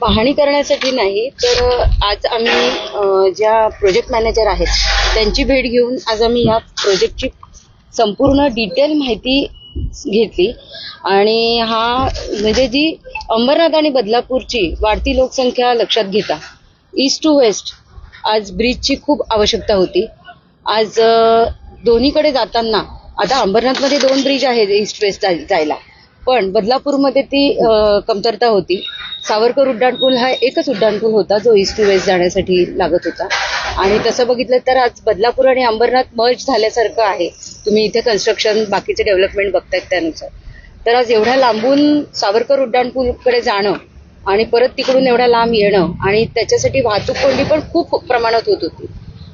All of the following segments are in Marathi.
पाहणी करण्यासाठी नाही तर आज आम्ही ज्या प्रोजेक्ट मॅनेजर आहेत त्यांची भेट घेऊन आज आम्ही या प्रोजेक्टची संपूर्ण डिटेल माहिती घेतली आणि हा म्हणजे जी अंबरनाथ आणि बदलापूरची वाढती लोकसंख्या लक्षात घेता ईस्ट टू वेस्ट आज ब्रिजची खूप आवश्यकता होती. आज दोन्हीकडे जाताना आता अंबरनाथमध्ये 2 ब्रिज आहेत ईस्ट वेस्ट जायला, पण बदलापूरमध्ये ती कमतरता होती. सावरकर उड्डाणपूल हा एकच उड्डाणपूल होता जो ईस्ट टू वेस्ट जाण्यासाठी लागत होता आणि तसं बघितलं तर आज बदलापूर आणि अंबरनाथ मर्ज झाल्यासारखं आहे. तुम्ही इथे कन्स्ट्रक्शन बाकीचे डेव्हलपमेंट बघतायत त्यानुसार. तर आज एवढ्या लांबून सावरकर उड्डाणपूलकडे जाणं आणि परत तिकडून एवढ्या लांब येणं आणि त्याच्यासाठी वाहतूक कोंडी पण खूप प्रमाणात होत होती.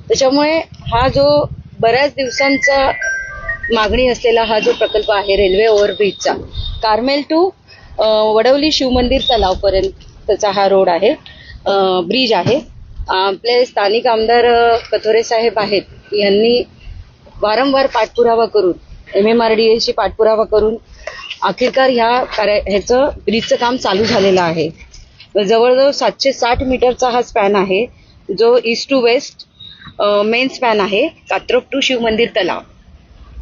त्याच्यामुळे हा जो बऱ्याच दिवसांचा मागणी असलेला हा जो प्रकल्प आहे रेल्वे ओव्हरब्रिजचा कार्मेल टू वडवली शिवमंदिर तलावपर्यंतचा हा रोड आहे, ब्रिज आहे. आपले स्थानिक आमदार कथोरे साहेब आहेत यांनी वारंवार पाठपुरावा करून MMRDAशी पाठपुरावा करून अखेरकार ह्याचं ब्रिजचं काम चालू झालेलं आहे. जवळजवळ 760 मीटरचा हा स्पॅन आहे जो east to west main span आहे कात्रप टू शिवमंदिर तलाव.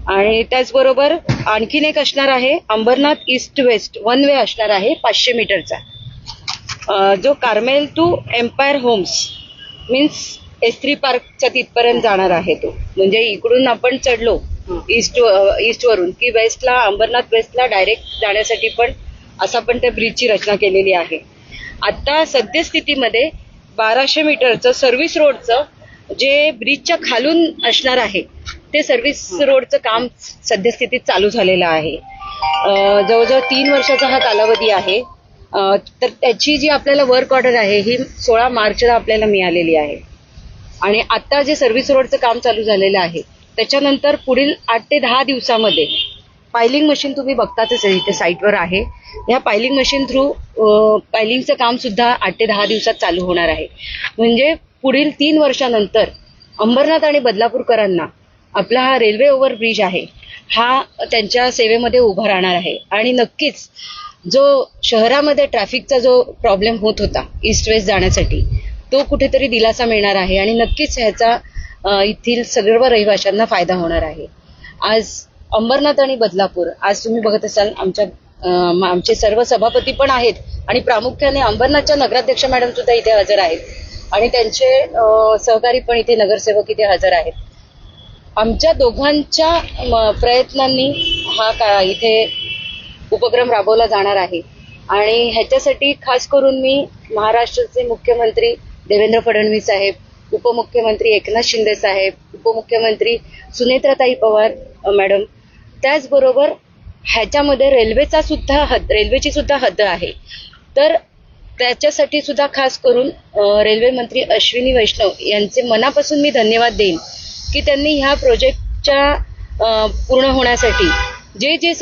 आणि त्याचबरोबर आणखीन एक असणार आहे Ambernath east west one way असणार आहे 500 मीटरचा जो Carmel to Empire Homes means S3 पार्कच्या तिथपर्यंत जाणार आहे. तो म्हणजे इकडून आपण चढलो ईस्ट वरून की वेस्टला अंबरनाथ वेस्टला डायरेक्ट जाण्यासाठी पण असा पण त्या ब्रिजची रचना केलेली आहे. आता सद्यस्थितीमध्ये 1200 मीटरचं सर्व्हिस रोडचं जे ब्रिजच्या खालून असणार आहे ते सर्व्हिस रोडचं काम सद्यस्थितीत चालू झालेलं आहे. जवळजवळ 3 वर्षाचा हा कालावधी आहे. तर त्याची जी आपल्याला वर्क ऑर्डर आहे ही 16 मार्चला आपल्याला मिळालेली आहे. आणि आता जे सर्व्हिस रोडचं काम चालू झालेलं आहे त्याच्यानंतर पुढील 8 ते 10 दिवसामध्ये पायलिंग मशीन तुम्ही बघतातच इथे साईटवर आहे. ह्या पायलिंग मशीन थ्रू पायलिंगचं काम सुद्धा 8 ते 10 दिवसात चालू होणार आहे. म्हणजे पुढील 3 वर्षानंतर अंबरनाथ आणि बदलापूरकरांना आपला हा रेल्वे ओव्हरब्रिज आहे हा त्यांच्या सेवेमध्ये उभा राहणार आहे. आणि नक्कीच जो शहरामध्ये ट्रॅफिकचा जो प्रॉब्लेम होत होता ईस्ट वेस्ट जाण्यासाठी तो कुठेतरी दिलासा मिळणार आहे आणि नक्कीच ह्याचा येथील सर्व रहिवाशांना फायदा होणार आहे. आज अंबरनाथ आणि बदलापूर आज तुम्ही बघत असाल आमचे सर्व सभापती पण आहेत आणि प्रामुख्याने अंबरनाथच्या नगराध्यक्ष मॅडम सुद्धा इथे हजर आहेत आणि त्यांचे सहकारी पण इथे नगरसेवक इथे हजर आहेत. आमच्या दोघांच्या प्रयत्नांनी हा इथे उपक्रम राबवला जाणार आहे आणि ह्याच्यासाठी खास करून मी महाराष्ट्राचे मुख्यमंत्री देवेंद्र फडणवीस साहेब, उपमुख्यमंत्री एकनाथ शिंदे साहेब, उपमुख्यमंत्री सुनेत्राताई पवार मॅडम, त्याचबरोबर ह्याच्यामध्ये रेल्वेची सुद्धा हद्द आहे. तर त्याच्यासाठी सुद्धा खास करून रेल्वे मंत्री अश्विनी वैष्णव यांचे मनापासून मी धन्यवाद देईन की त्यांनी ह्या प्रोजेक्टच्या पूर्ण होण्यासाठी जे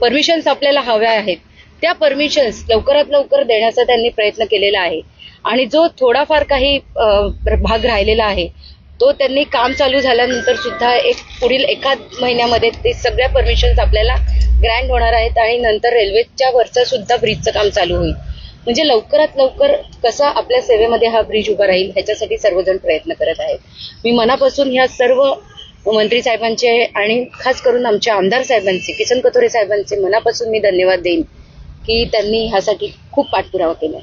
परमिशन्स आपल्याला हव्या आहेत त्या परमिशन्स लवकरात लवकर देण्याचा त्यांनी प्रयत्न केलेला आहे. आणि जो थोडाफार काही भाग राहिलेला आहे तो त्यांनी काम चालू झाल्यानंतर सुद्धा पुढील 1 महिन्यामध्ये ते सगळ्या परमिशन्स आपल्याला ग्रँट होणार आहेत आणि नंतर रेल्वेच्या वरचं सुद्धा ब्रिजचं काम चालू होईल. म्हणजे लवकरात लवकर कसा आपल्या सेवेमध्ये हा ब्रिज उभा राहील ह्याच्यासाठी सर्वजण प्रयत्न करत आहेत. मी मनापासून ह्या सर्व मंत्री साहेबांचे आणि खास करून आमच्या आमदार साहेबांचे किसन कथोरे साहेबांचे मनापासून मी धन्यवाद देईन की त्यांनी ह्यासाठी खूप पाठपुरावा केला.